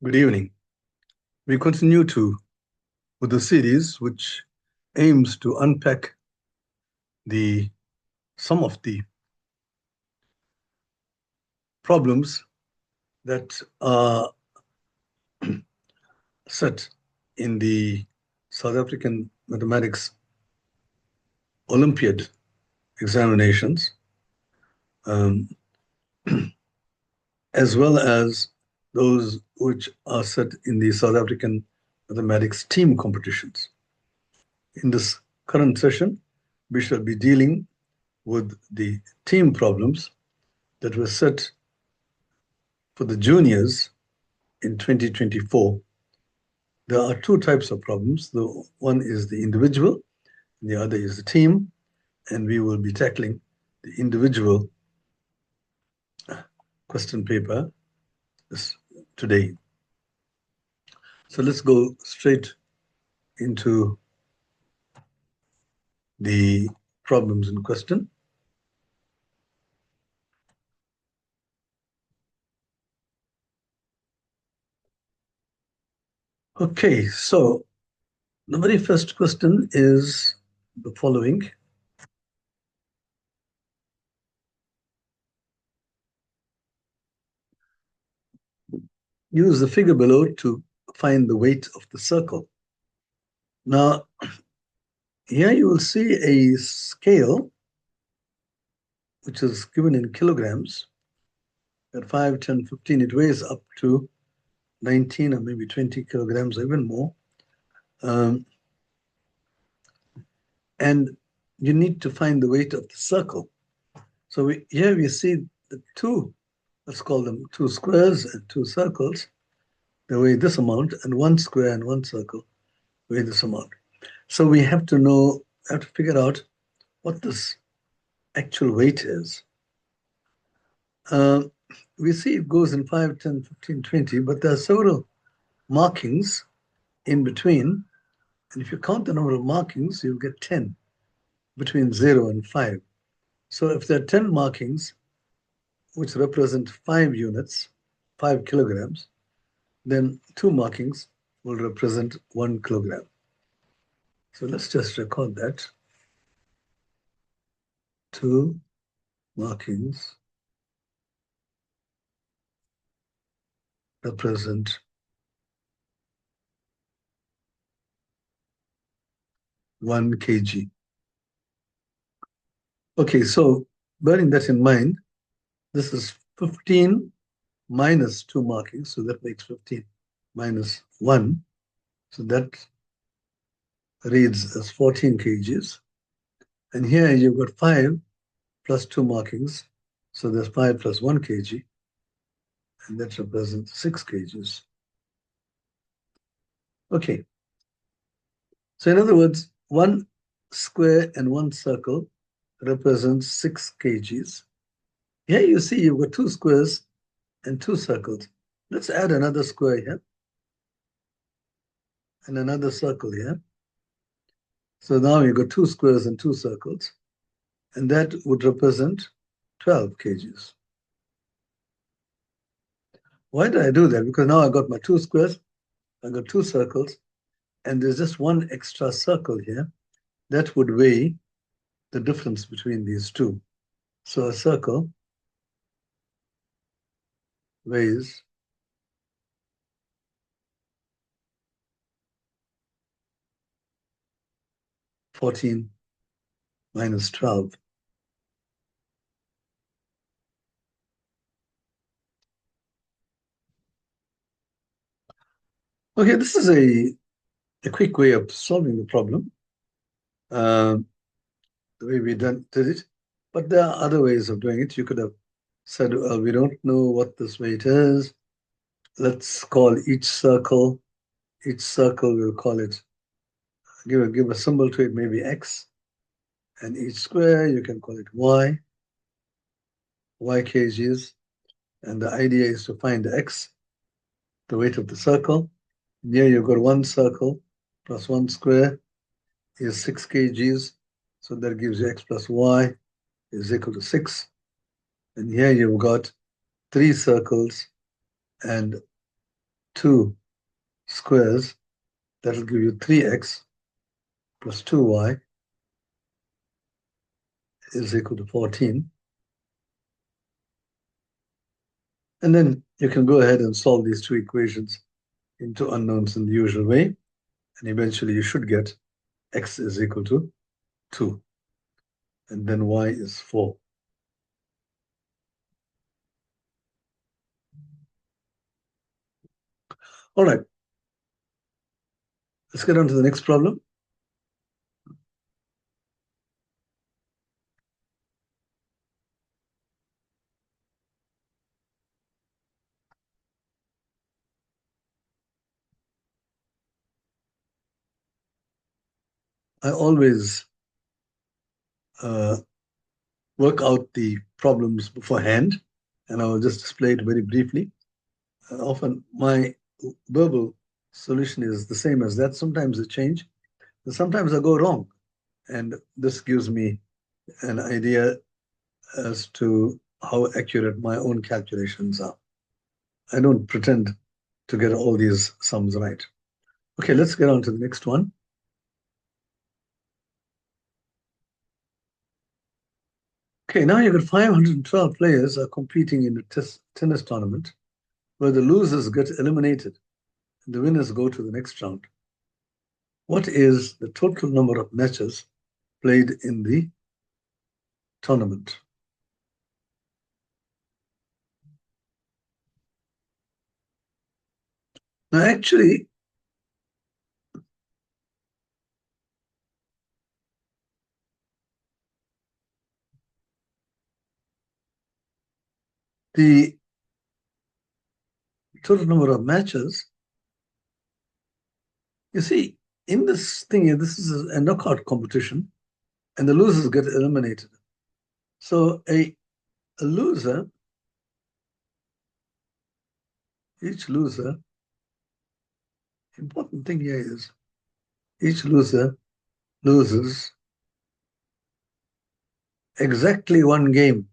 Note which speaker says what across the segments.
Speaker 1: Good evening. We continue with the series which aims to unpack some of the problems that are set in the South African mathematics Olympiad examinations, as well as those which are set in the South African mathematics team competitions. In this current session, we shall be dealing with the team problems that were set for the juniors in 2024. There are two types of problems. The one is the individual, and the other is the team, and we will be tackling the individual question paper today. So let's go straight into the problems in question. Okay, so the very first question is the following. Use the figure below to find the weight of the circle. Now, here you will see a scale which is given in kilograms. At 5, 10, 15, it weighs up to 19 or maybe 20 kilograms, or even more. And you need to find the weight of the circle. So here we see the two, let's call them two squares and two circles. They weigh this amount, and one square and one circle weigh this amount. So we have to figure out what this actual weight is. We see it goes in 5, 10, 15, 20, but there are several markings in between. And if you count the number of markings, you'll get 10 between 0 and 5. So if there are 10 markings, which represent 5 units, 5 kilograms, then 2 markings will represent 1 kilogram. So let's just record that. 2 markings represent 1 kg. Okay, so bearing that in mind, this is 15 minus 2 markings, so that makes 15 minus 1. So that reads as 14 kgs. And here you've got 5 plus 2 markings, so there's 5 plus 1 kg, and that represents 6 kgs. Okay. So in other words, 1 square and 1 circle represents 6 kgs. Here you see you've got 2 squares and 2 circles. Let's add another square here and another circle here. So now you've got 2 squares and 2 circles, and that would represent 12 kgs. Why did I do that? Because now I got my 2 squares, I got 2 circles, and there's just 1 extra circle here that would weigh the difference between these two. So a circle weighs 14 minus 12. Okay, this is a quick way of solving the problem, the way we did it. But there are other ways of doing it. You could have said, well, we don't know what this weight is. Let's call each circle we'll call it, give a symbol to it, maybe X. And each square, you can call it Y kgs. And the idea is to find the X, the weight of the circle. And here you've got 1 circle plus 1 square is 6 kgs. So that gives you X plus Y is equal to 6. And here you've got 3 circles and two squares, that will give you 3x plus 2y is equal to 14. And then you can go ahead and solve these two equations into unknowns in the usual way. And eventually you should get x is equal to 2. And then y is 4. All right. Let's get on to the next problem. I always work out the problems beforehand, and I will just display it very briefly. Often my verbal solution is the same as that. Sometimes I change, and sometimes I go wrong. And this gives me an idea as to how accurate my own calculations are. I don't pretend to get all these sums right. Okay, let's get on to the next one. Okay, now you've got 512 players are competing in a tennis tournament where the losers get eliminated and the winners go to the next round. What is the total number of matches played in the tournament? Now, actually, the total number of matches, you see, in this thing, this is a knockout competition, and the losers get eliminated. So a loser, each loser, important thing here is each loser loses exactly one game.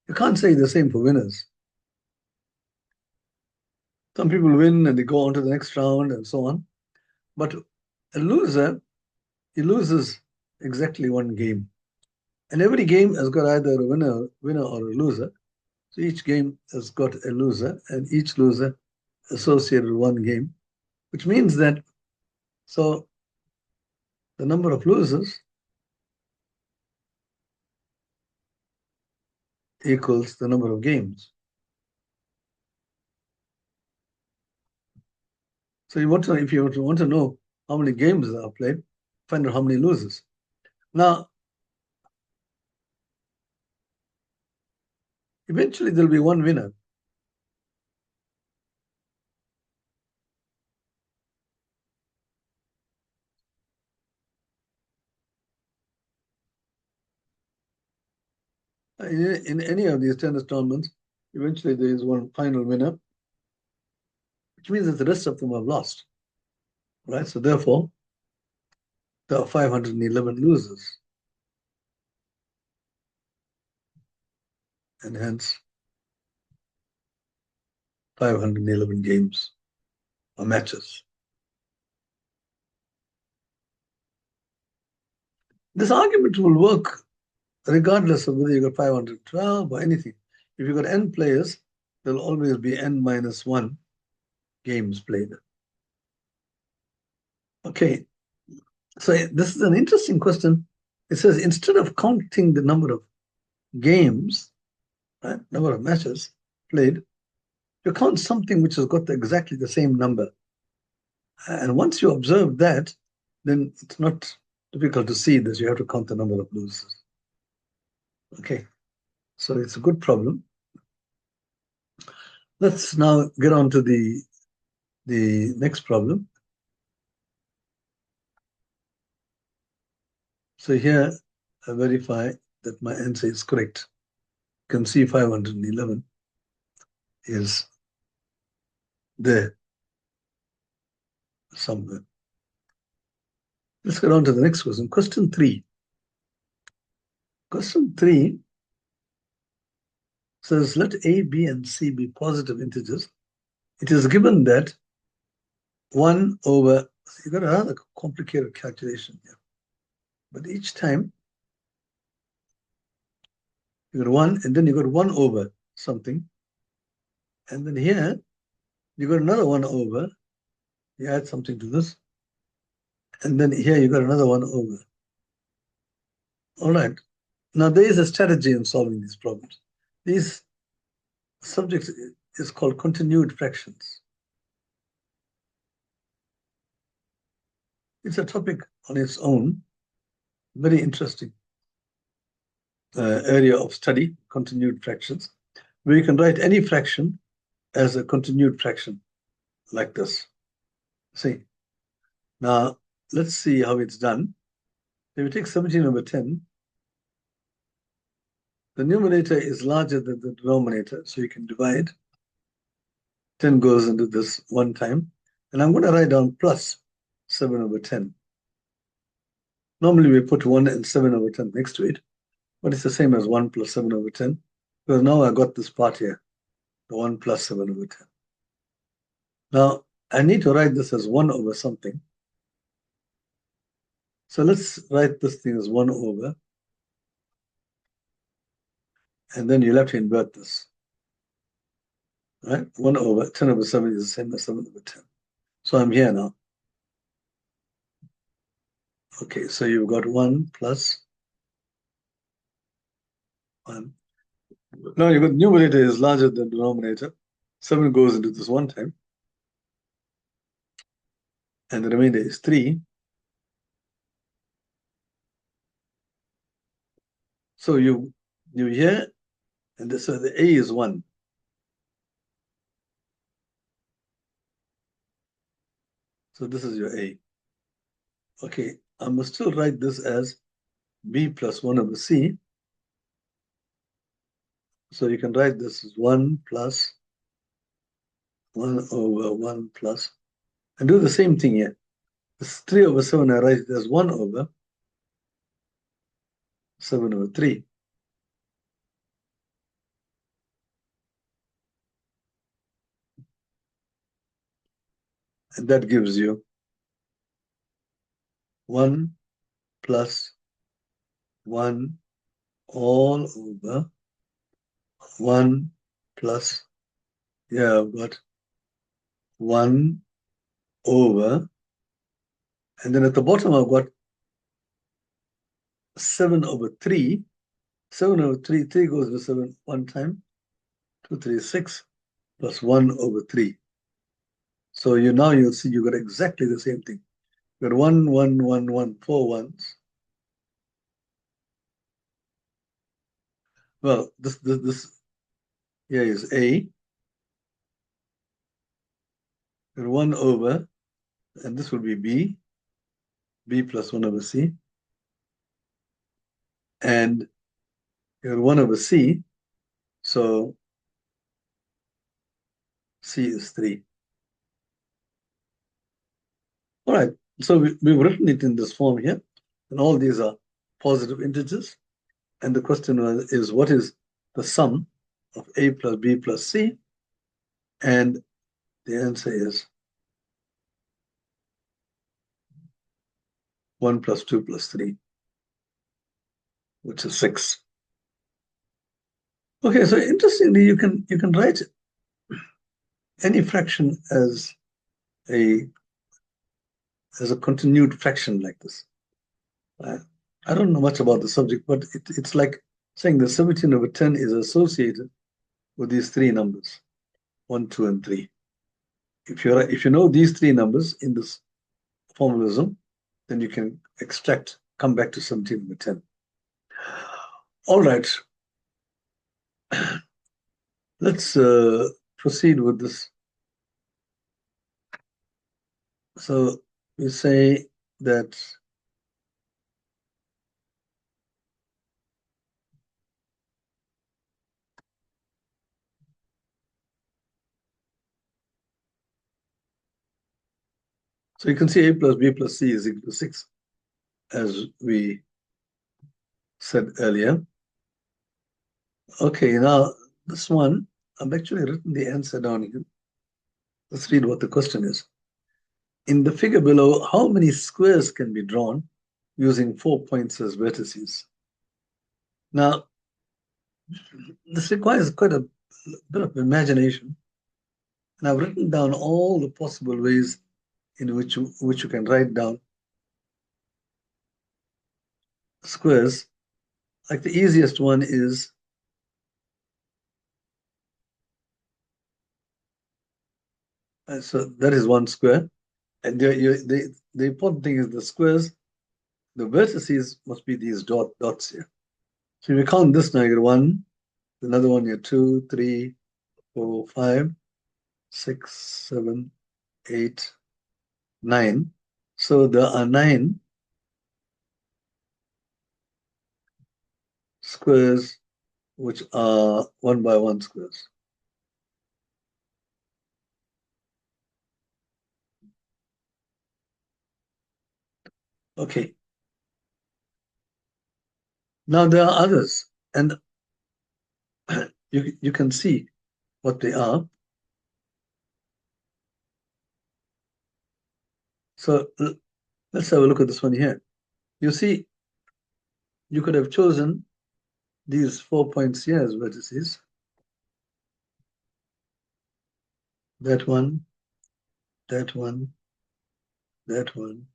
Speaker 1: You can't say the same for winners. Some people win and they go on to the next round and so on. But a loser, he loses exactly one game. And every game has got either a winner or a loser. So each game has got a loser, and each loser associated with one game, which means that so the number of losers equals the number of games. So you want to, if you want to know how many games are played, find out how many losers. Now, eventually there'll be one winner. In any of these tennis tournaments, eventually there is one final winner, which means that the rest of them have lost. Right? So therefore, there are 511 losers. And hence 511 games or matches. This argument will work regardless of whether you got 512 or anything. If you got n players, there'll always be n minus 1 games played. Okay, so this is an interesting question. It says instead of counting the number of games, right, number of matches played, you count something which has got exactly the same number. And once you observe that, then it's not difficult to see that you have to count the number of losers. Okay, so it's a good problem. Let's now get on to the next problem. So here I verify that my answer is correct. You can see 511 is there somewhere. Let's get on to the next question. Question 3. Question 3 says let a, b, and c be positive integers. It is given that 1 over, you got another complicated calculation here. But each time, you got 1, and then you got 1 over something. And then here, you got another 1 over. You add something to this. And then here you got another 1 over. All right. Now, there is a strategy in solving these problems. These subjects is called continued fractions. It's a topic on its own, very interesting area of study, continued fractions, where you can write any fraction as a continued fraction, like this. See, now let's see how it's done. If you take 17 over 10, the numerator is larger than the denominator, so you can divide. 10 goes into this one time, and I'm going to write down plus 7 over 10. Normally we put 1 and 7 over 10 next to it, but it's the same as 1 plus 7 over 10, because now I got this part here, the 1 plus 7 over 10. Now, I need to write this as 1 over something. So let's write this thing as 1 over, and then you'll have to invert this. Right? 1 over 10 over 7 is the same as 7 over 10. So I'm here now. Okay, so you've got 1 plus 1. Now you've got numerator is larger than denominator. 7 goes into this one time. And the remainder is 3. So you here, and this, so the A is 1. So this is your A. Okay, I must still write this as B plus 1 over C. So you can write this as 1 plus 1 over 1 plus, and do the same thing here. This 3 over 7, I write it as 1 over 7 over 3. And that gives you 1 plus 1 all over 1 plus, yeah, I've got 1 over, and then at the bottom I've got 7 over 3. 7 over 3, 3 goes to 7 one time, 2, 3, 6, plus 1 over 3. So you'll see you got exactly the same thing. You got 1, 1, 1, 1, 4 ones. Well, this here is A. And 1 over, and this will be B. B plus 1 over C. And you got 1 over C. So C is 3. All right, so we've written it in this form here, and all these are positive integers. And the question is, what is the sum of A plus B plus C? And the answer is 1 plus 2 plus 3, which is 6. Okay, so interestingly, you can write any fraction as a continued fraction like this. I don't know much about the subject, but it's like saying that 17 over 10 is associated with these 3 numbers, 1, 2, and 3. If you know these 3 numbers in this formalism, then you can come back to 17 over 10. All right. Let's proceed with this. So we say that so you can see A plus B plus C is equal to 6, as we said earlier. Okay, now this one, I've actually written the answer down here. Let's read what the question is. In the figure below, how many squares can be drawn using 4 points as vertices? Now, this requires quite a bit of imagination. And I've written down all the possible ways in which you can write down squares. Like the easiest one is, so that is one square. And the important thing is the squares, the vertices must be these dots here. So if you count this now, you get 1, another one here, 2, 3, 4, 5, 6, 7, 8, 9. So there are 9 squares which are 1 by 1 squares. Okay. Now there are others, and you can see what they are. So let's have a look at this one here. You see, you could have chosen these 4 points here as vertices. That one, that one, that one,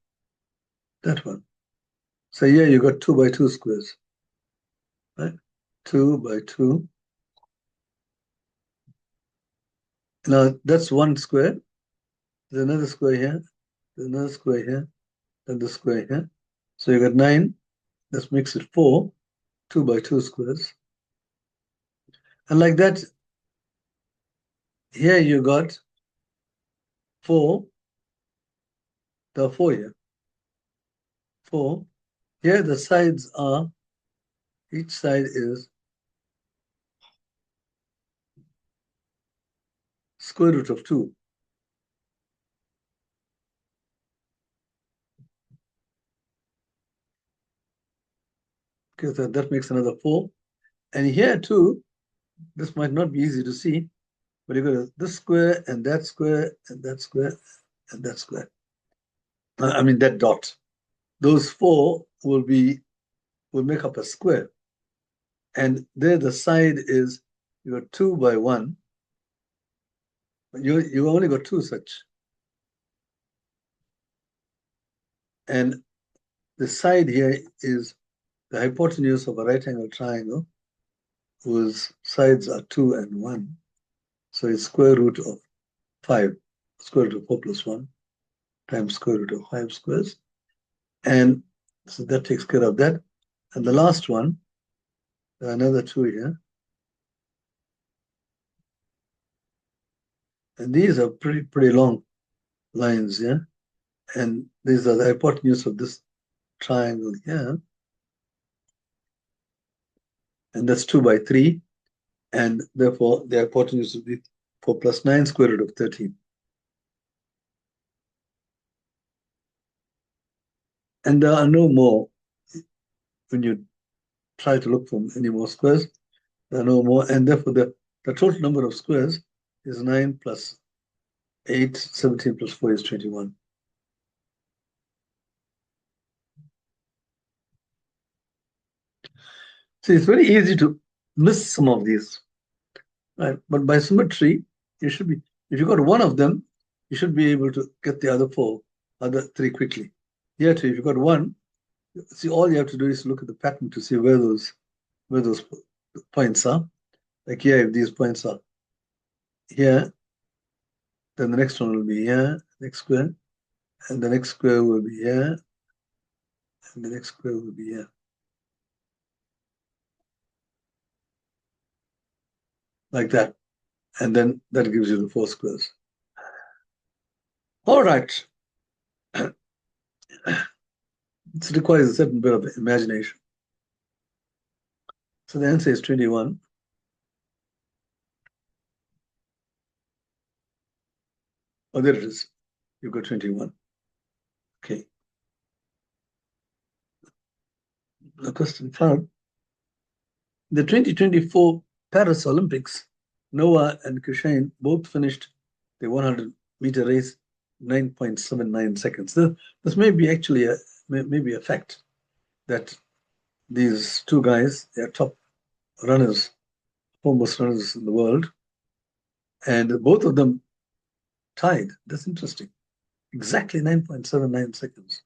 Speaker 1: that one. So here you got 2 by 2 squares, right? 2 by 2. Now that's one square. There's another square here. There's another square here. And the square here. So you got 9. Let's mix it 4. 2 by 2 squares. And like that, here you got 4. There are 4 here. 4. Here the sides are, each side is square root of 2. Okay, so that makes another 4. And here too, this might not be easy to see, but you got this square and that square and that square and that square. I mean that dot. Those 4 will make up a square. And there the side is, you got 2 by 1. But you only got 2 such. And the side here is the hypotenuse of a right angle triangle whose sides are 2 and 1. So it's square root of 5, square root of 4 plus 1 times square root of 5 squares. And so that takes care of that. And the last one, there are another 2 here. And these are pretty long lines here. And these are the hypotenuse of this triangle here. And that's 2 by 3. And therefore, the hypotenuse would be 4 plus 9, square root of 13. And there are no more, when you try to look for any more squares, there are no more. And therefore, the total number of squares is 9 plus 8, 17 plus 4 is 21. See, it's very easy to miss some of these, right? But by symmetry, you should be, if you got one of them, you should be able to get the other 3 quickly. Here too, if you got one, see, all you have to do is look at the pattern to see where those points are. Like here, if these points are here, then the next one will be here, next square, and the next square will be here, and the next square will be here. Like that. And then that gives you the 4 squares. All right. It requires a certain bit of imagination. So the answer is 21. Oh, there it is. You've got 21. Okay. The question 5. The 2024 Paris Olympics Noah and Kushain both finished the 100-meter race 9.79 seconds. This may be actually maybe a fact that these two guys, they are top runners, foremost runners in the world, and both of them tied. That's interesting. Exactly 9.79 seconds.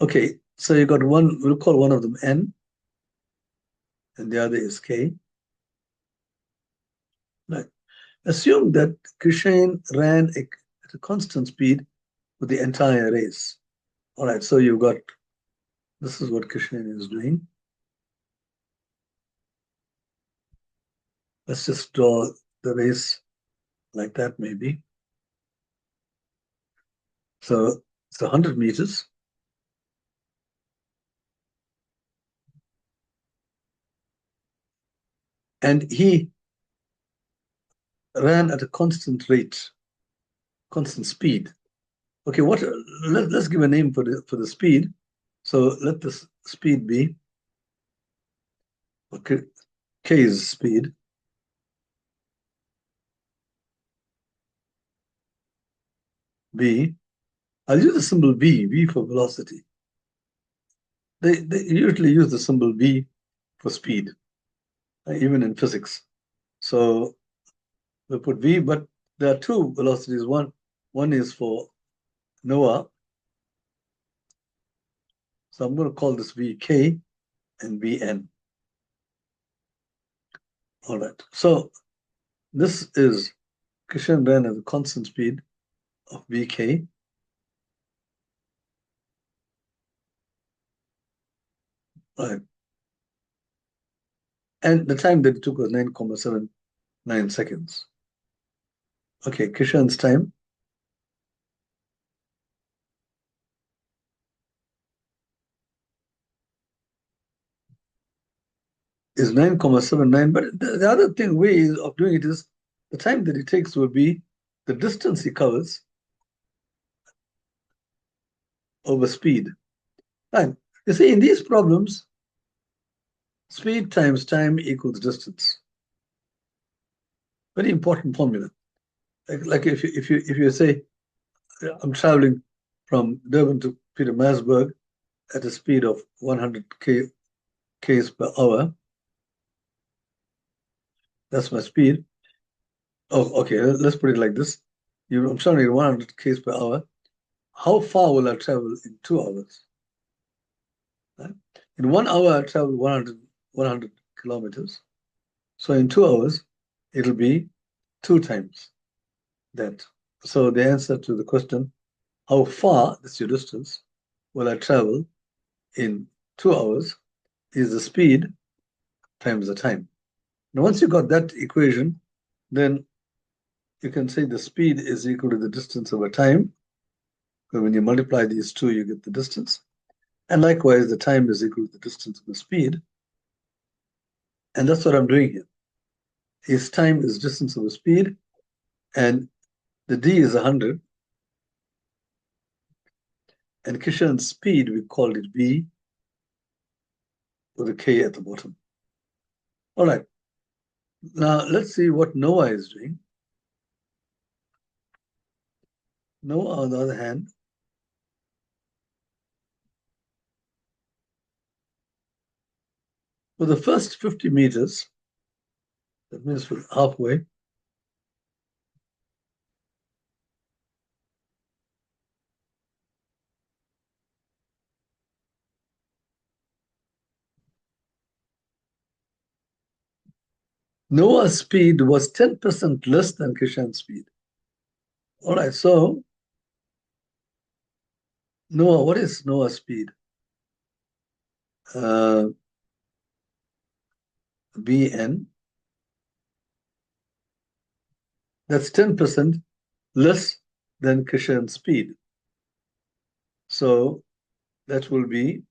Speaker 1: Okay, so you got one, we'll call one of them N, and the other is K. Right. Assume that Kushain ran at a constant speed for the entire race. All right, so you've got, this is what Kushain is doing. Let's just draw the race like that, maybe. So it's 100 meters. And he ran at a constant rate, constant speed. Okay, let's give a name for the speed. So let the speed be, okay, K is speed. V. I'll use the symbol V for velocity. They usually use the symbol V for speed, even in physics. So we put V, but there are two velocities. One is for Noah. So I'm going to call this Vk and Vn. All right. So this is Kushain ran at a constant speed of Vk. Right. And the time that it took was 9.79 seconds. Okay, Kushain's time is 9.79. But the other way of doing it is the time that it takes will be the distance he covers over speed. Right. You see, in these problems, speed times time equals distance. Very important formula. Like if you say, I'm traveling from Durban to Pietermaritzburg at a speed of 100 k's per hour, that's my speed. Oh, okay, let's put it like this. I'm traveling at 100 k's per hour. How far will I travel in 2 hours? Right? In 1 hour, I travel 100 kilometers. So in 2 hours, it'll be 2 times that. So the answer to the question, how far, that's your distance, will I travel in 2 hours, is the speed times the time. Now, once you got that equation, then you can say the speed is equal to the distance over time. Because when you multiply these two, you get the distance. And likewise, the time is equal to the distance of the speed. And that's what I'm doing here. His time is distance over speed, and the d is 100. And Kushain's speed, we called it v, with a k at the bottom. All right. Now, let's see what Noah is doing. Noah, on the other hand, for the first 50 meters, that means for halfway, Noah's speed was 10% less than Kushain's speed. All right, so Noah, what is Noah's speed? Bn. That's 10% less than Kushain's speed. So that will be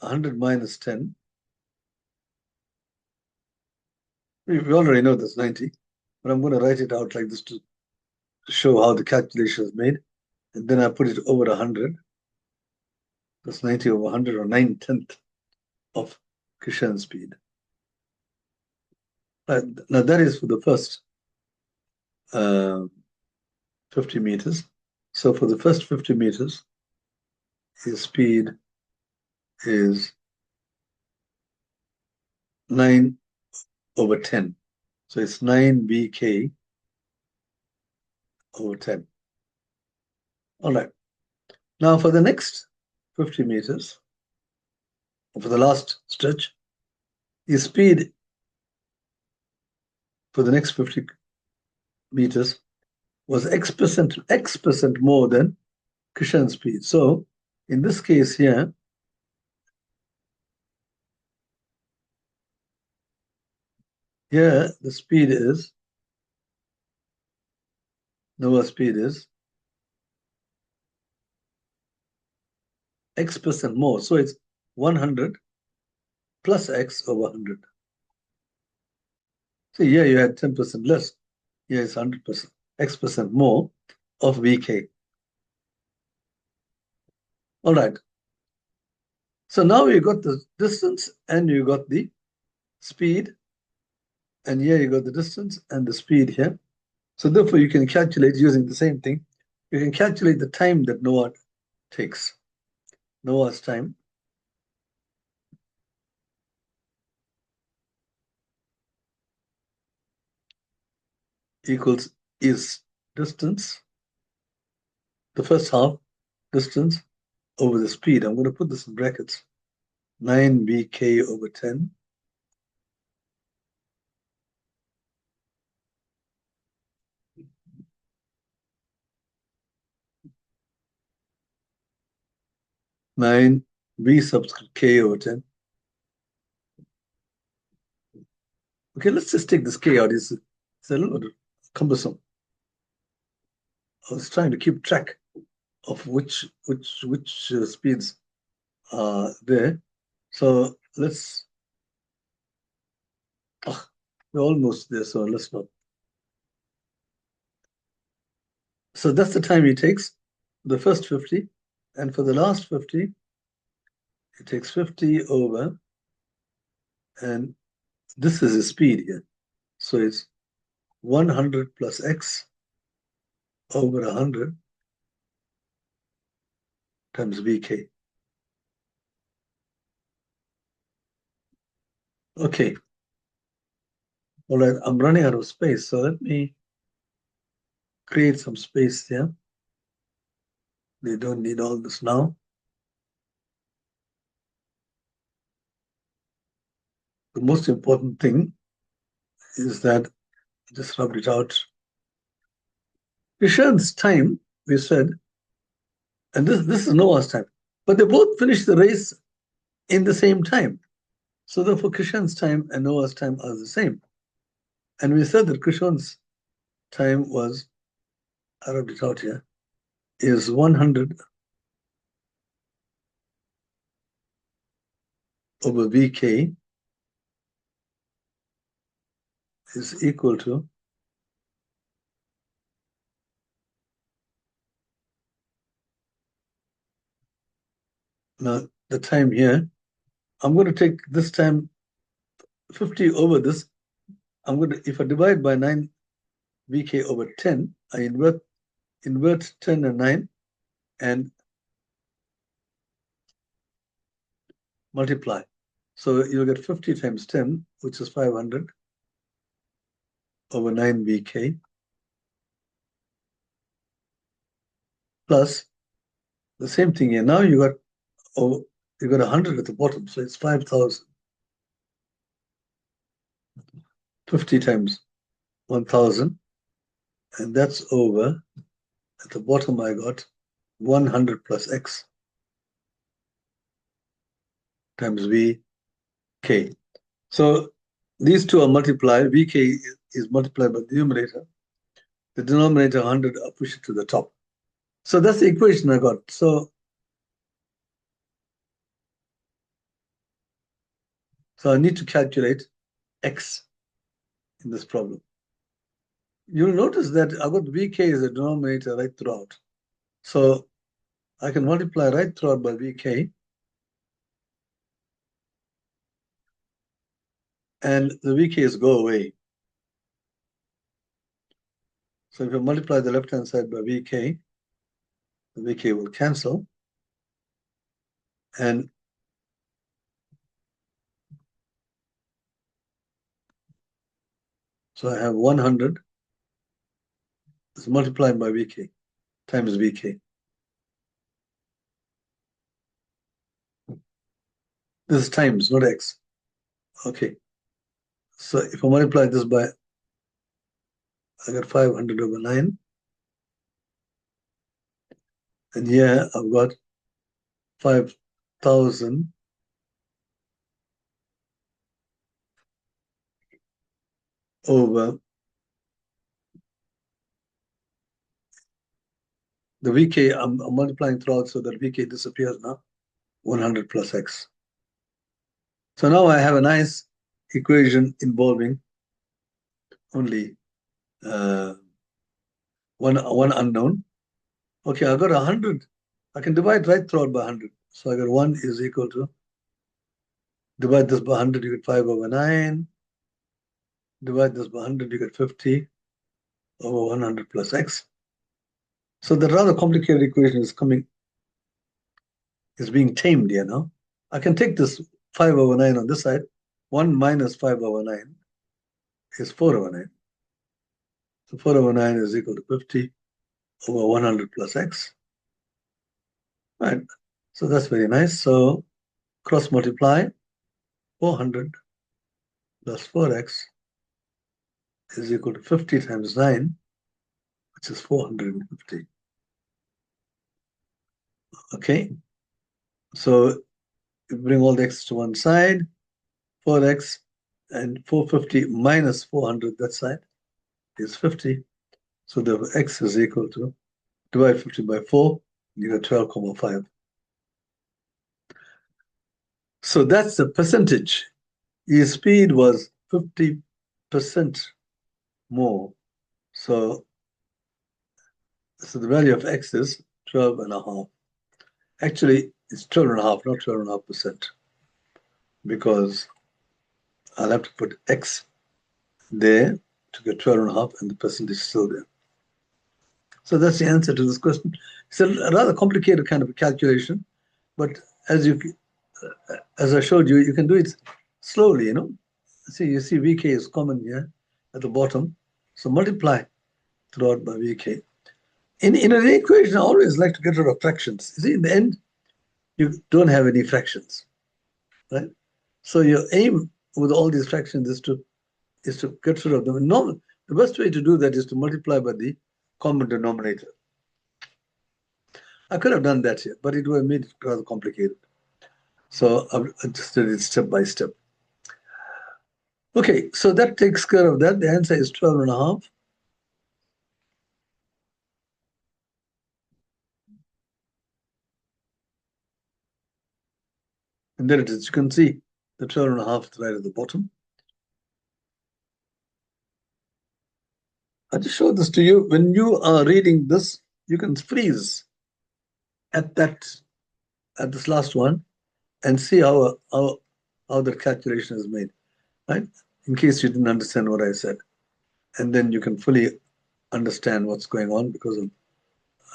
Speaker 1: 100 minus 10. We already know that's 90, but I'm going to write it out like this to show how the calculation is made. And then I put it over 100. That's 90 over 100, or 9/10 of Kushain's speed. Now that is for the first 50 meters. So for the first 50 meters, his speed is 9 over 10. So it's 9 VK over 10. All right. Now for the next 50 meters, for the last stretch, his speed for the next 50 meters was X% more than Krishan's speed. So in this case here, the speed is, Noah's speed is X% more. So it's 100 plus X over 100. So here you had 10% less. Here it's 100%, X% more of VK. All right. So now you got the distance and you got the speed. And here you got the distance and the speed here. So therefore you can calculate using the same thing. You can calculate the time that Noah takes. Noah's time equals is distance, the first half distance over the speed. I'm going to put this in brackets. 9 VK over 10 9 V subscript K over 10. Okay, let's just take this K out. It's a little bit cumbersome. I was trying to keep track of which speeds are there. So let's, we're almost there, so let's not. So that's the time he takes, the first 50. And for the last 50, it takes 50 over, and this is his speed here. So it's 100 plus X over 100 times VK. Okay. All right, I'm running out of space, so let me create some space here. They don't need all this now. The most important thing is that, just rub it out. Krishan's time, we said, and this is Noah's time, but they both finished the race in the same time. So therefore, Krishan's time and Noah's time are the same. And we said that Krishan's time was, I rubbed it out here, is 100 over VK is equal to now the time here. I'm going to take this time 50 over this. I'm going to, if I divide by 9 VK over 10, I invert 10 and 9 and multiply. So you'll get 50 times 10, which is 500 over 9 VK plus the same thing here. Now you got 100 at the bottom, so it's 5,000. 50 times 1,000, and that's over. At the bottom, I got 100 plus X times VK. So these two are multiplied. VK is multiplied by the numerator. The denominator 100, I push it to the top. So that's the equation I got. So I need to calculate X in this problem. You'll notice that I got VK as a denominator right throughout. So I can multiply right throughout by VK. And the VKs go away. So if you multiply the left-hand side by Vk, the Vk will cancel. And so I have 100 is multiplied by Vk times Vk. This is times, not x. Okay. So if I multiply this by, I got 500 over 9. And here I've got 5,000 over the Vk. I'm multiplying throughout so that Vk disappears now. 100 plus x. So now I have a nice equation involving only one unknown. Okay, I got 100. I can divide right throughout by 100. So I got 1 is equal to, divide this by 100, you get 5 over 9. Divide this by 100, you get 50 over 100 plus x. So the rather complicated equation is being tamed here now. I can take this 5 over 9 on this side. 1 minus 5 over 9 is 4 over 9. So 4 over 9 is equal to 50 over 100 plus x. Right. So that's very nice. So cross multiply 400 plus 4x is equal to 50 times 9, which is 450. Okay. So you bring all the x to one side, 4x and 450 minus 400 that side is 50. So the x is equal to, divide 50 by 4, you get 12,5. So that's the percentage. His speed was 50% more. So the value of x is 12.5. Actually, it's 12.5, not 12.5%, because I'll have to put x there to get 12.5, and the percentage is still there. So that's the answer to this question. It's a rather complicated kind of a calculation, but as I showed you, you can do it slowly, See, you see Vk is common here at the bottom. So multiply throughout by Vk. In an equation, I always like to get rid of fractions. You see, in the end, you don't have any fractions, right? So your aim with all these fractions is to get rid of them. No, the best way to do that is to multiply by the common denominator. I could have done that here, but it would have made it rather complicated. So I just did it step by step. Okay, so that takes care of that. The answer is 12.5. And there it is. You can see the 12.5 is right at the bottom. I just showed this to you. When you are reading this, you can freeze at this last one and see how the calculation is made, right? In case you didn't understand what I said. And then you can fully understand what's going on because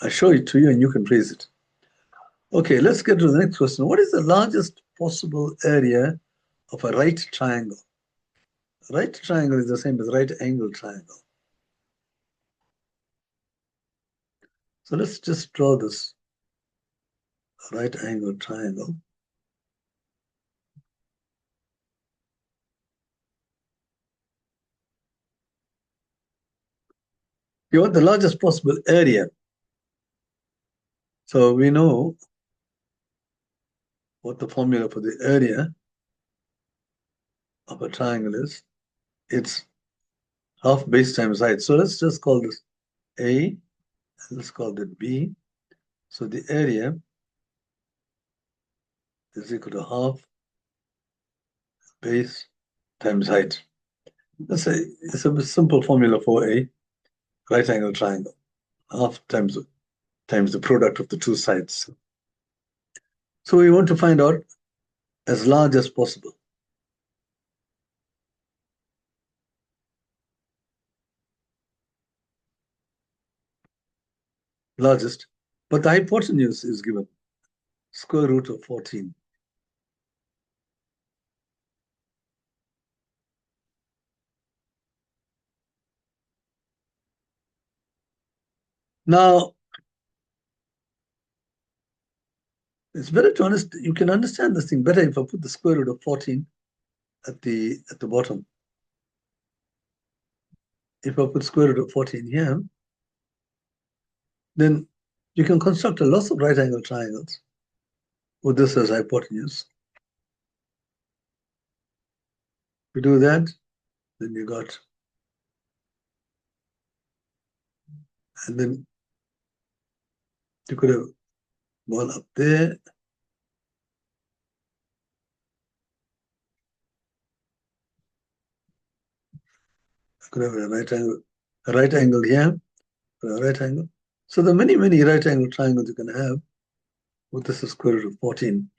Speaker 1: I show it to you and you can freeze it. Okay, let's get to the next question. What is the largest possible area of a right triangle? Right triangle is the same as right angle triangle. So let's just draw this right angle triangle. You want the largest possible area. So we know what the formula for the area of a triangle is. It's half base times height. So let's just call this A, and let's call that B. So the area is equal to half base times height. Let's say it's a simple formula for a right angle triangle. Half times the product of the two sides. So we want to find out as large as possible. largest, but the hypotenuse is given, square root of 14. Now, it's better to understand, you can understand this thing better if I put the square root of 14 at the bottom. If I put square root of 14 here, then you can construct a lot of right angle triangles with this as hypotenuse. If you do that, then you got, and then you could have gone up there. I could have a right angle here, a right angle. So there are many, many right angle triangles you can have with this square root of 14.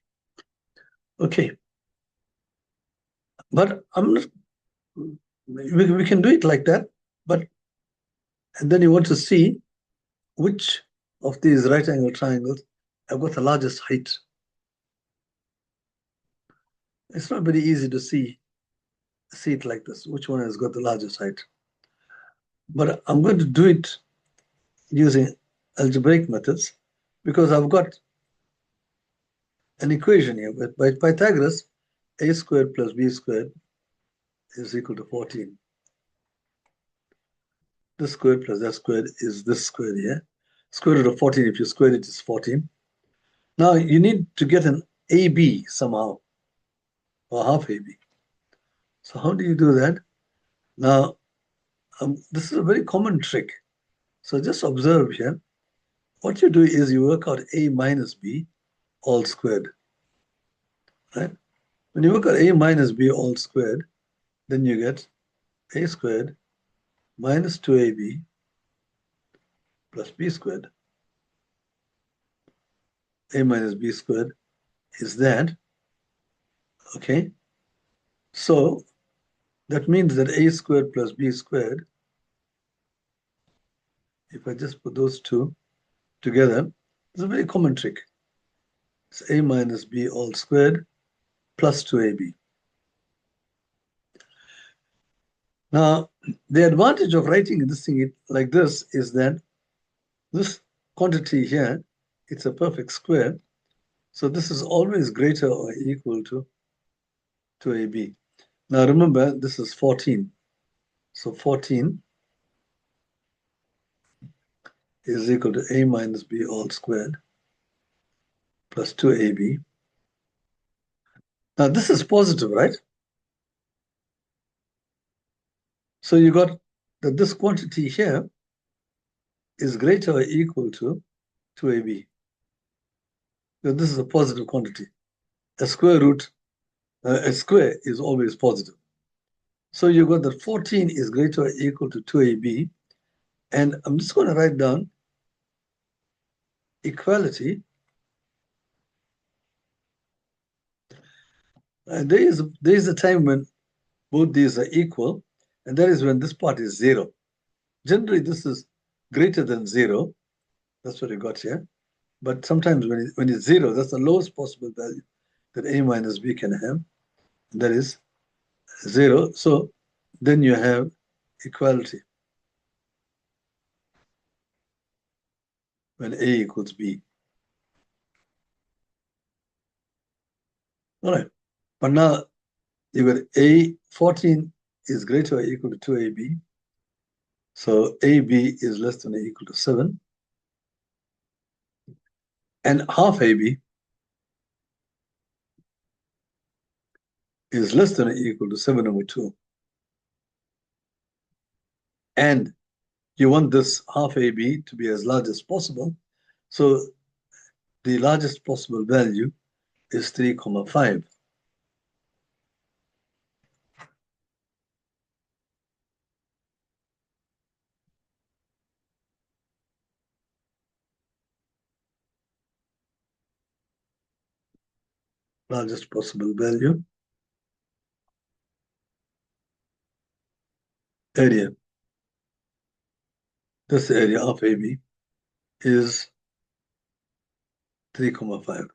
Speaker 1: Okay. But I'm not, we can do it like that, but, and then you want to see which of these right angle triangles have got the largest height. It's not very easy to see it like this, which one has got the largest height. But I'm going to do it using algebraic methods because I've got an equation here. But by Pythagoras, a squared plus b squared is equal to 14. This squared plus that squared is this squared here. Square root of 14, if you square it, is 14. Now you need to get an AB somehow, or half AB. So how do you do that? Now, this is a very common trick. So just observe here. What you do is you work out A minus B all squared, right? When you work out A minus B all squared, then you get A squared minus 2AB plus B squared. A minus B squared is that, okay? So that means that A squared plus B squared, if I just put those two together, it's a very common trick. It's A minus B all squared plus 2AB. Now, the advantage of writing this thing like this is that this quantity here, it's a perfect square. So this is always greater or equal to AB. Now remember, this is 14. So 14 is equal to A minus B all squared plus 2AB. Now this is positive, right? So you got that this quantity here is greater or equal to 2AB. Now this is a positive quantity. A square is always positive. So you got that 14 is greater or equal to 2AB. And I'm just going to write down equality. There is a time when both these are equal, and that is when this part is 0. Generally, this is greater than 0. That's what you got here. But sometimes when it's 0, that's the lowest possible value that A minus B can have. And that is 0. So then you have equality when A equals B. All right. But now you got A 14 is greater or equal to 2AB. So AB is less than or equal to 7. And half AB is less than or equal to 7 over 2. And you want this half AB to be as large as possible. So the largest possible value is 3,5. Largest possible value. Area. This area of AB is 3,5.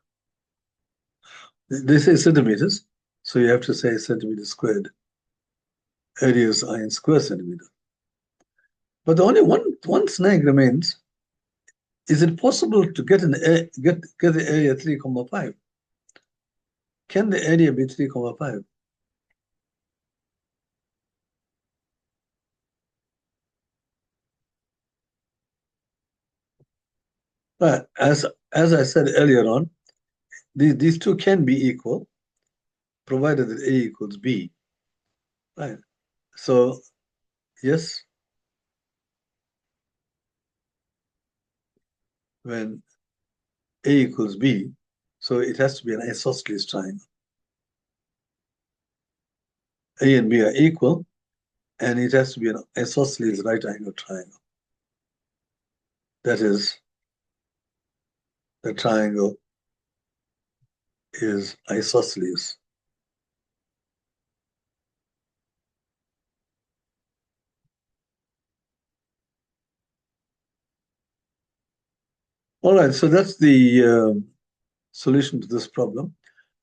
Speaker 1: They say centimeters, so you have to say centimeters squared. Areas are in square centimeter. But the only one snag remains. Is it possible to get the area 3,5? Can the area be 3,5? But as I said earlier on, these two can be equal, provided that A equals B. Right. So yes, when A equals B, so it has to be an isosceles triangle. A and B are equal, and it has to be an isosceles right angle triangle. That is, the triangle is isosceles. All right, so that's the solution to this problem.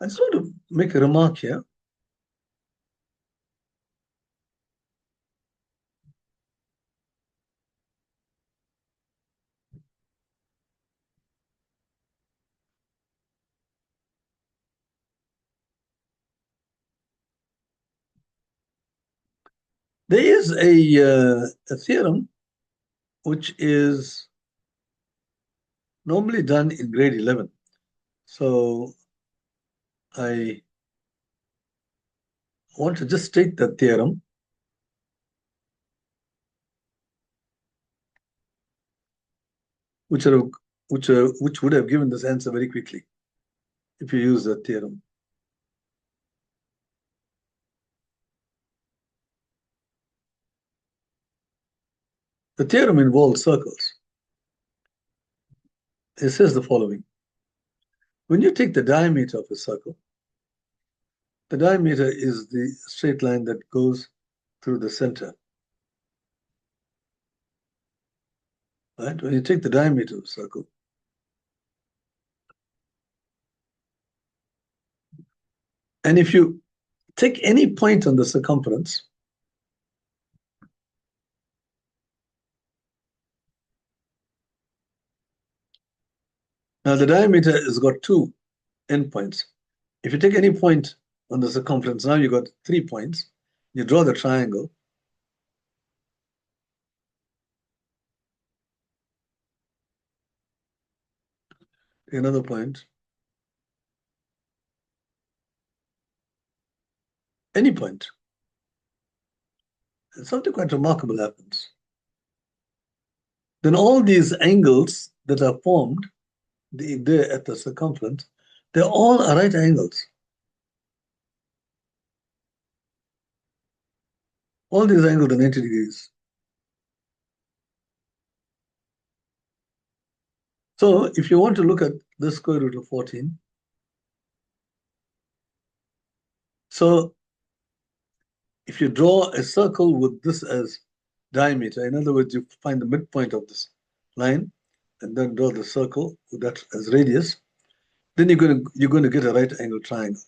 Speaker 1: I just want to make a remark here. There is a theorem which is normally done in grade 11. So I want to just state that theorem. Which would have given this answer very quickly if you use that theorem. The theorem involves circles. It says the following. When you take the diameter of a circle, the diameter is the straight line that goes through the center. Right? When you take the diameter of a circle, and if you take any point on the circumference, now the diameter has got two endpoints. If you take any point on the circumference, now you've got 3 points. You draw the triangle. Another point. Any point. And something quite remarkable happens. Then all these angles that are formed there at the circumference, they're all right angles. All these angles are 90 degrees. So if you want to look at the square root of 14, so if you draw a circle with this as diameter, in other words, you find the midpoint of this line and then draw the circle with that as radius, then you're going to get a right angle triangle.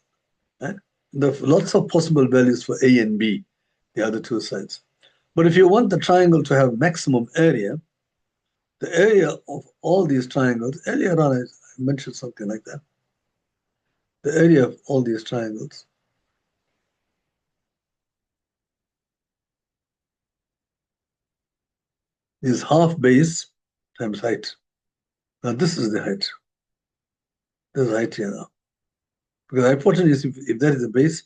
Speaker 1: Right? There are lots of possible values for A and B, the other two sides. But if you want the triangle to have maximum area, the area of all these triangles, earlier on I mentioned something like that. The area of all these triangles is half base times height. Now this is the height. There's height here now. Because the hypotenuse, if that is the base,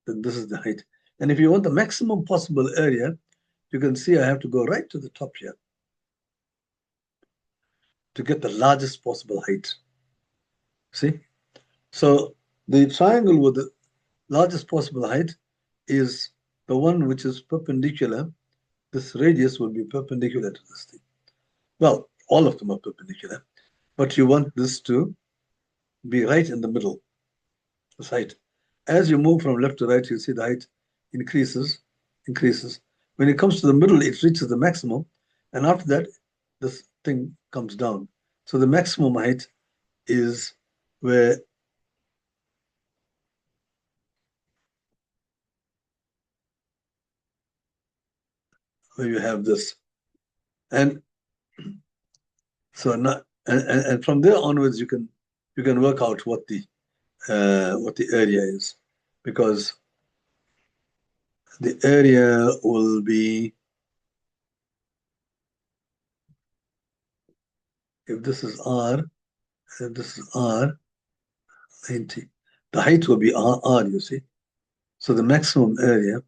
Speaker 1: then this is the height. And if you want the maximum possible area, you can see I have to go right to the top here to get the largest possible height. See? So the triangle with the largest possible height is the one which is perpendicular. This radius will be perpendicular to this thing. Well, all of them are perpendicular, but you want this to be right in the middle, this height. As you move from left to right, you see the height increases. When it comes to the middle, it reaches the maximum, and after that, this thing comes down. So the maximum height is where you have this. And so not, and from there onwards you can work out what the area is, because the area will be, if this is R, if this is R, 90, the height will be R, you see. So the maximum area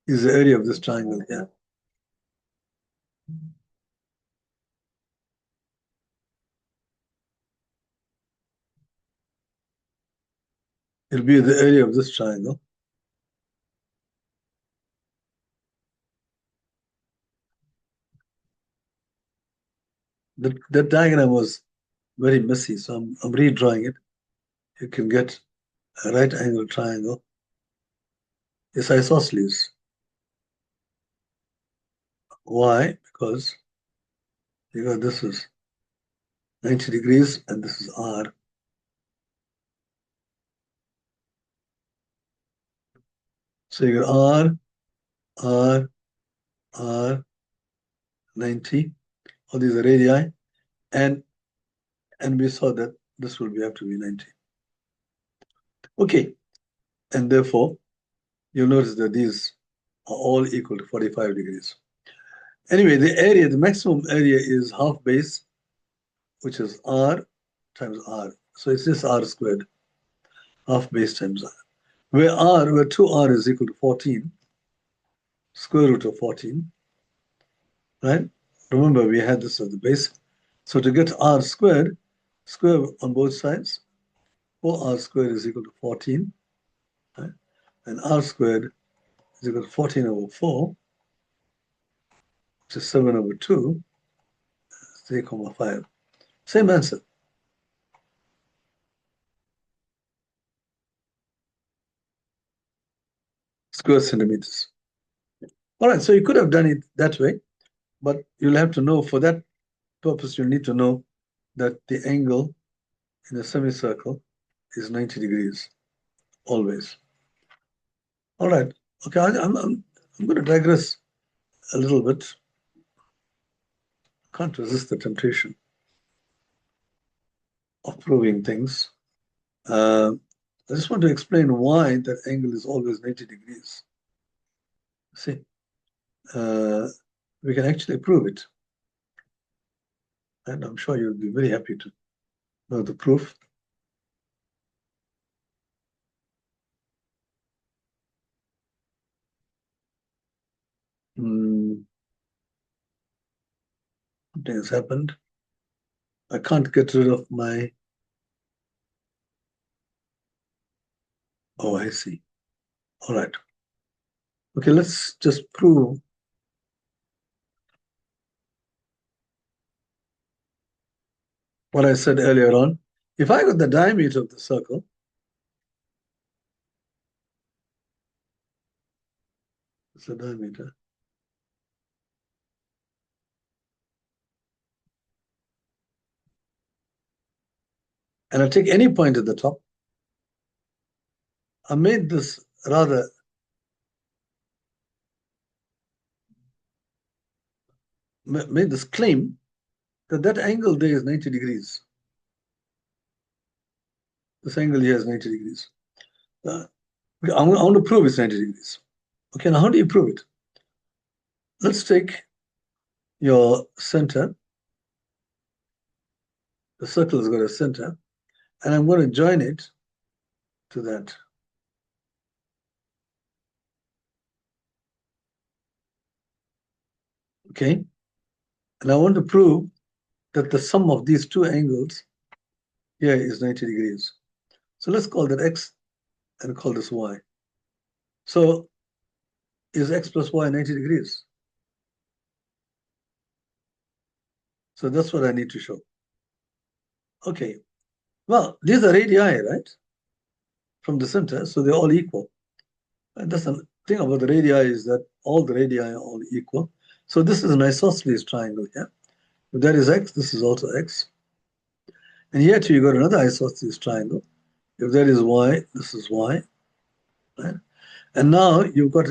Speaker 1: is the area of this triangle here. It'll be the area of this triangle. That diagram was very messy, so I'm redrawing it. You can get a right angle triangle. It's isosceles. Why? Because this is 90 degrees and this is R. So you got R, 90. All these are radii. And we saw that this will have to be 90. Okay. And therefore, you'll notice that these are all equal to 45 degrees. Anyway, the maximum area is half base, which is R times R. So it's just R squared, half base times R. Where 2R is equal to 14, square root of 14, right? Remember, we had this as the base. So to get R squared, square on both sides, 4R squared is equal to 14, right? And R squared is equal to 14 over 4, which is 7 over 2, 3,5. Same answer. Square centimeters. All right, so you could have done it that way, but you'll have to know, for that purpose, you'll need to know that the angle in a semicircle is 90 degrees, always. All right, okay, I'm going to digress a little bit. Can't resist the temptation of proving things. I just want to explain why that angle is always 90 degrees. See, we can actually prove it. And I'm sure you'll be very happy to know the proof. Something has happened. I can't get rid of my... Oh, I see. All right. Okay, let's just prove what I said earlier on. If I got the diameter of the circle, it's the diameter. And I take any point at the top. I made this rather made this claim that angle there is 90 degrees. This angle here is 90 degrees. I want to prove it's 90 degrees. Okay, now how do you prove it? Let's take your center. The circle has got a center, and I'm going to join it to that. Okay, and I want to prove that the sum of these two angles here is 90 degrees. So let's call that X and call this Y. So is X plus Y 90 degrees? So that's what I need to show. Okay, Well, these are radii, right? From the center, so they're all equal. And that's the thing about the radii is that all the radii are all equal. So this is an isosceles triangle here. If that is x, this is also x. And here too, you got another isosceles triangle. If that is y, this is y. Right? And now you've got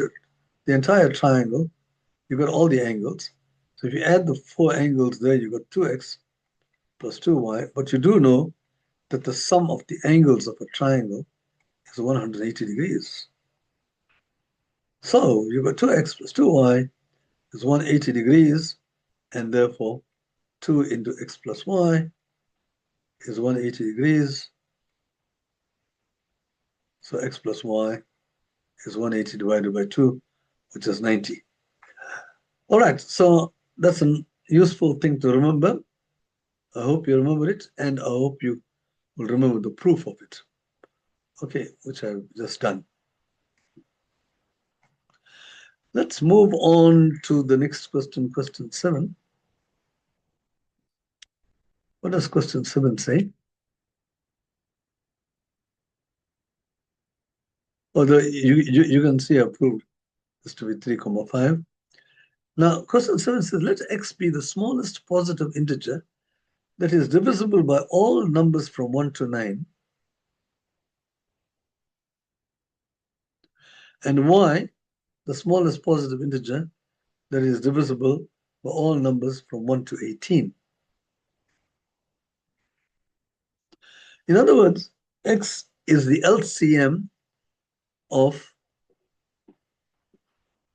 Speaker 1: the entire triangle. You've got all the angles. So if you add the four angles there, you've got 2x plus 2y. But you do know that the sum of the angles of a triangle is 180 degrees. So you've got 2x plus 2y is 180 degrees, and therefore 2 into x plus y is 180 degrees. So x plus y is 180 divided by 2, which is 90. All right, so that's a useful thing to remember. I hope you remember it, and I hope you will remember the proof of it. Okay, which I've just done. Let's move on to the next question, question 7. What does question 7 say? Although you can see I proved this to be 3, 5. Now, question 7 says, let x be the smallest positive integer that is divisible by all numbers from 1 to 9, and y the smallest positive integer that is divisible by all numbers from 1 to 18. In other words, x is the LCM of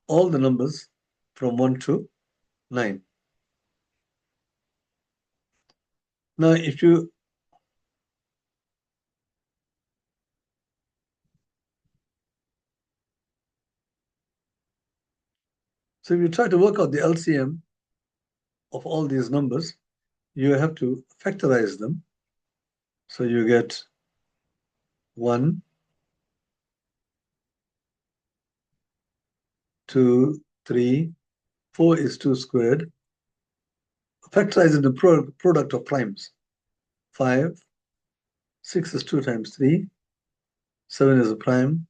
Speaker 1: all the numbers from 1 to 9. Now, if you try to work out the LCM of all these numbers, you have to factorize them. So you get 1, 2, 3, 4 is 2 squared. Factorize in the product of primes. 5, 6 is 2 times 3, 7 is a prime,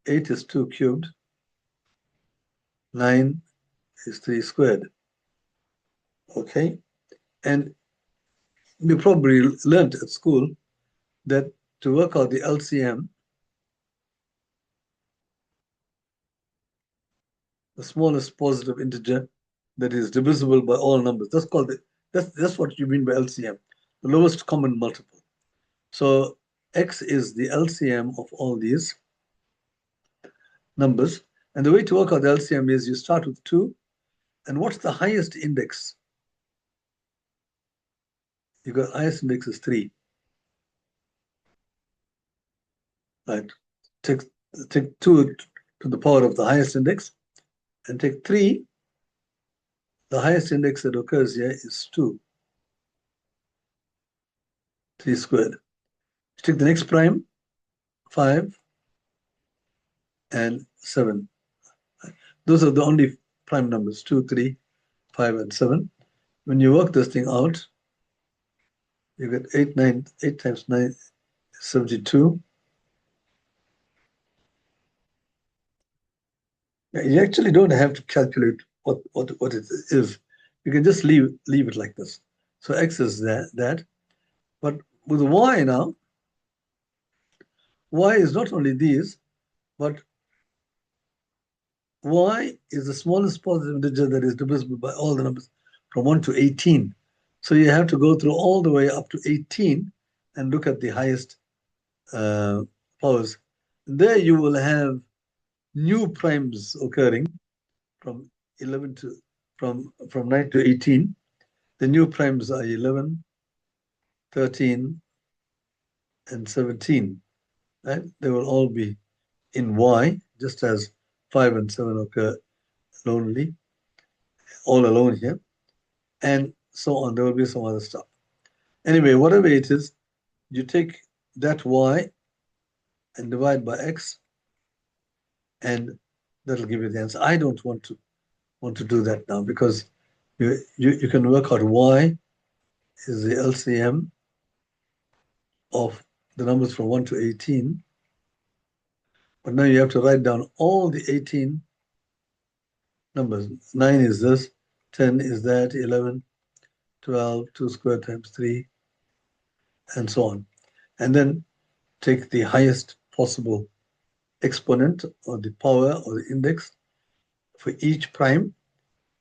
Speaker 1: 8 is 2 cubed, 9 is 3 squared. Okay? And you probably learned at school that to work out the LCM, the smallest positive integer that is divisible by all numbers, that's what you mean by LCM, the lowest common multiple. So x is the LCM of all these numbers. And the way to work out the LCM is you start with 2, and what's the highest index? You got highest index is 3. Right? Take 2 to the power of the highest index, and take 3. The highest index that occurs here is 2. 3 squared. You take the next prime, 5 and 7. Those are the only prime numbers, 2, 3, 5, and 7. When you work this thing out, you get 8 times 9 is 72. You actually don't have to calculate what it is. You can just leave it like this. So x is that. But with y now, y is not only these, but y is the smallest positive integer that is divisible by all the numbers from 1 to 18. So you have to go through all the way up to 18 and look at the highest powers. There you will have new primes occurring from 11 to from 9 to 18. The new primes are 11, 13, and 17. Right? They will all be in y, just as 5 and 7 occur lonely, all alone here, and so on. There will be some other stuff. Anyway, whatever it is, you take that y and divide by x, and that'll give you the answer. I don't want to do that now because you can work out y is the LCM of the numbers from 1 to 18. But now you have to write down all the 18 numbers. 9 is this, 10 is that, 11, 12, 2 squared times 3, and so on. And then take the highest possible exponent or the power or the index for each prime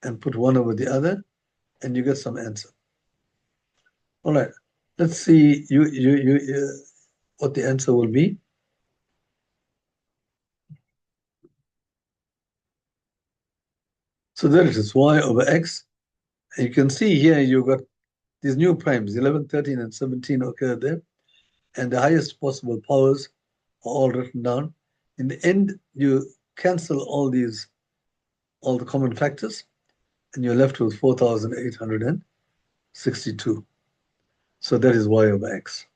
Speaker 1: and put one over the other, and you get some answer. All right, let's see what the answer will be. So there it is, y over x. And you can see here you got these new primes, 11, 13, and 17 occur there. And the highest possible powers are all written down. In the end, you cancel all the common factors, and you're left with 4,862. So that is y over x.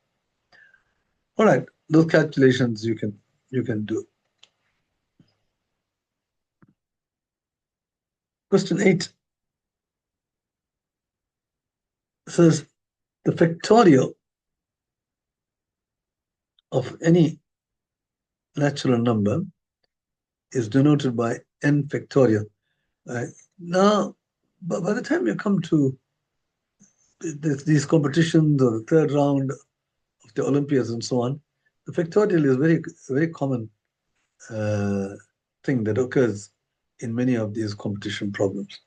Speaker 1: All right, those calculations you can do. Question 8 says the factorial of any natural number is denoted by n factorial. Right? Now, by the time you come to these competitions or the third round of the Olympiads and so on, the factorial is very common thing that occurs in many of these competition problems.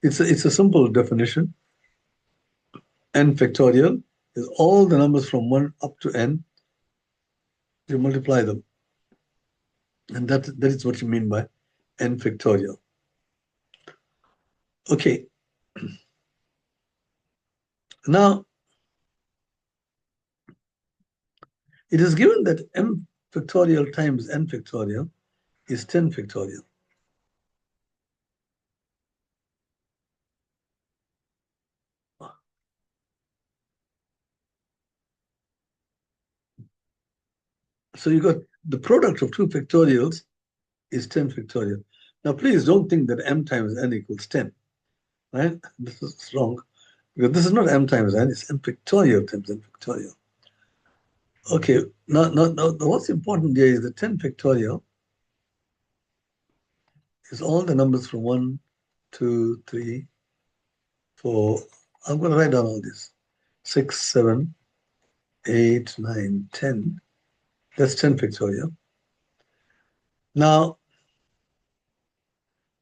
Speaker 1: It's a simple definition. N factorial is all the numbers from 1 up to n. You multiply them. And that is what you mean by n factorial. Okay. Now, it is given that m factorial times n factorial is 10 factorial. So you got the product of two factorials is 10 factorial. Now, please don't think that m times n equals 10, right? This is wrong, because this is not m times n, it's m factorial times n factorial. Okay, now what's important here is the 10 factorial is all the numbers from 1, 2, 3, 4. I'm going to write down all this. 6, 7, 8, 9, 10. That's 10 factorial. Now,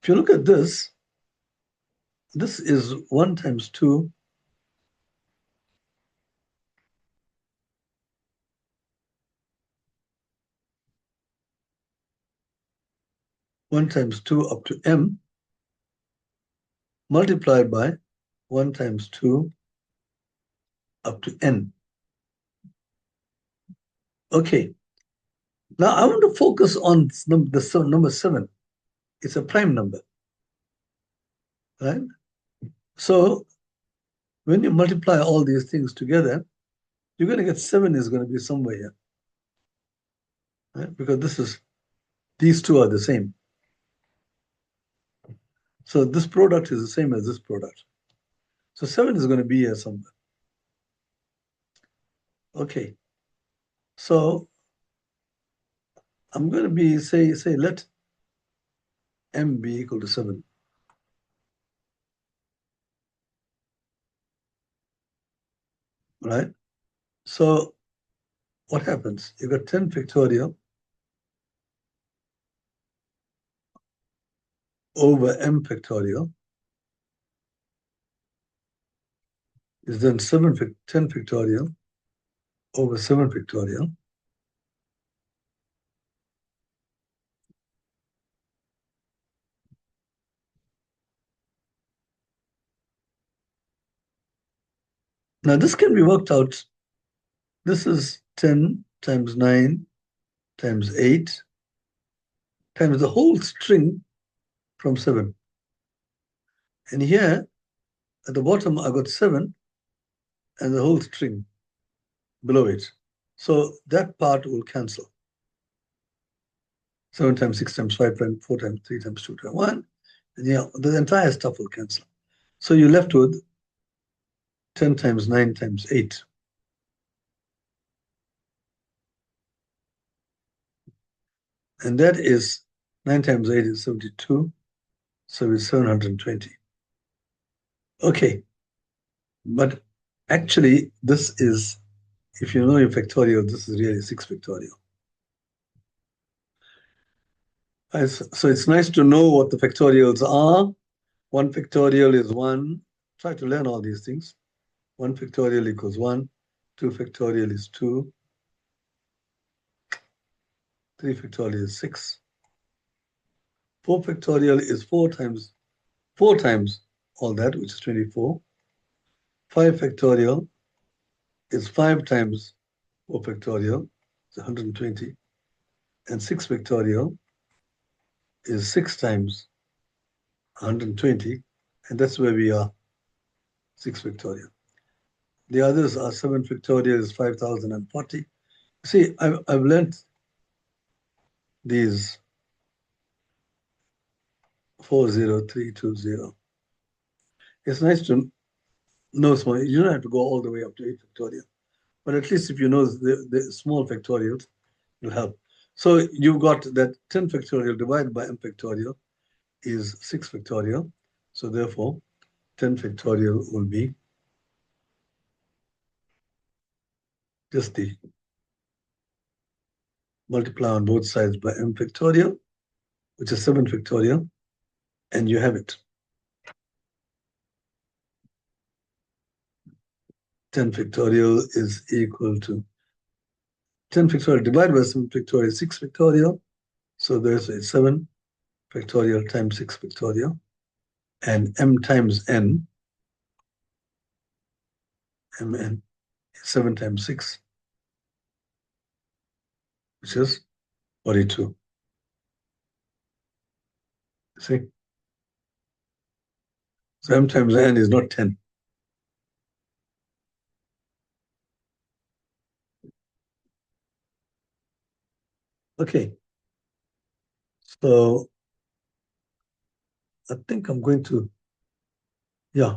Speaker 1: if you look at this is 1 times 2 1 times 2 up to m multiplied by 1 times 2 up to n. Okay. Now I want to focus on the number 7. It's a prime number, right? So when you multiply all these things together, you're going to get 7 is going to be somewhere here, right? Because these two are the same. So this product is the same as this product. So 7 is going to be here somewhere. Okay. So I'm going to be, say let m be equal to 7. Right? So what happens? You got 10 factorial over m factorial is then 10 factorial over 7 factorial. Now this can be worked out. This is 10 times 9 times 8 times the whole string from 7. And here at the bottom I got 7 and the whole string below it. So that part will cancel. 7 times 6 times 5 times 4 times 3 times 2 times 1. And the entire stuff will cancel. So you're left with 10 times 9 times 8. And that is 9 times 8 is 72, so it's 720. Okay, but actually, this is, if you know your factorial, this is really 6 factorial. So it's nice to know what the factorials are. 1 factorial is 1. Try to learn all these things. 1 factorial equals 1. 2 factorial is 2. 3 factorial is 6. 4 factorial is 4 times all that, which is 24. 5 factorial is 5 times 4 factorial, it's 120. And 6 factorial is 6 times 120, and that's where we are, 6 factorial. The others are 7 factorial is 5040. See, I've learned these 40320. It's nice to know small. You don't have to go all the way up to 8 factorial, but at least if you know the small factorials, it'll help. So you've got that 10 factorial divided by m factorial is 6 factorial. So therefore, 10 factorial will be just the multiply on both sides by m factorial, which is 7 factorial, and you have it. 10 factorial is equal to 10 factorial divided by 7 factorial is 6 factorial. So there's a 7 factorial times 6 factorial. And m times n, mn, is 7 times 6, which is 42. See? So m times n is not 10. Okay. So I think I'm going to, yeah.